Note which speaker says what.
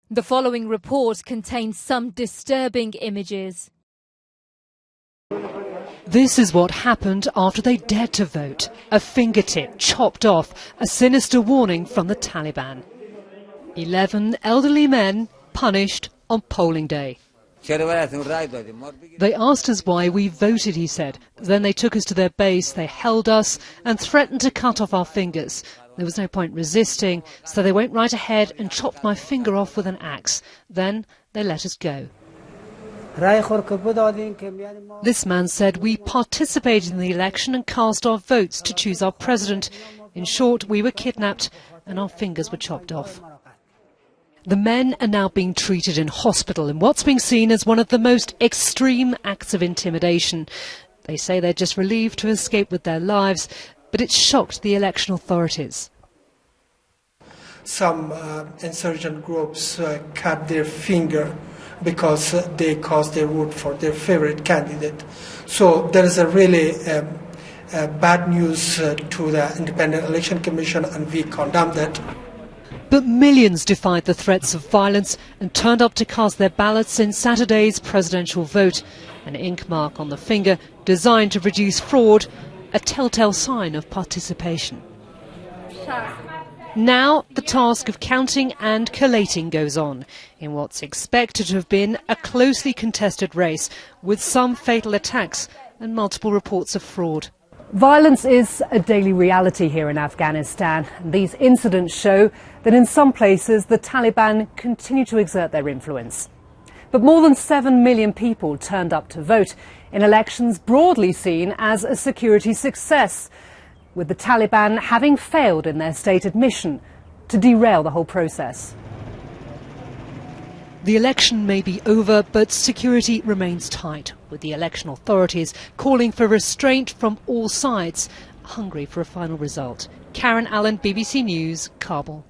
Speaker 1: The following report contains some disturbing images.
Speaker 2: This is what happened after they dared to vote. A fingertip chopped off, a sinister warning from the Taliban. 11 elderly men punished on polling day. They asked us why we voted, he said. Then they took us to their base, they held us and threatened to cut off our fingers. There was no point resisting, so they went right ahead and chopped my finger off with an axe. Then they let us go. This man said we participated in the election and cast our votes to choose our president. In short, we were kidnapped and our fingers were chopped off. The men are now being treated in hospital in what's being seen as one of the most extreme acts of intimidation. They say they're just relieved to escape with their lives, but it's shocked the election authorities.
Speaker 3: Some insurgent groups cut their finger because they caused their vote for their favorite candidate. So there is a really bad news to the Independent Election Commission, and we condemn that.
Speaker 2: But millions defied the threats of violence and turned up to cast their ballots in Saturday's presidential vote. An ink mark on the finger designed to reduce fraud, a telltale sign of participation. Now the task of counting and collating goes on in what's expected to have been a closely contested race with some fatal attacks and multiple reports of fraud.
Speaker 4: Violence is a daily reality here in Afghanistan. These incidents show that in some places the Taliban continue to exert their influence. But more than 7 million people turned up to vote in elections broadly seen as a security success, with the Taliban having failed in their stated mission to derail the whole process.
Speaker 2: The election may be over, but security remains tight, with the election authorities calling for restraint from all sides, hungry for a final result. Karen Allen, BBC News, Kabul.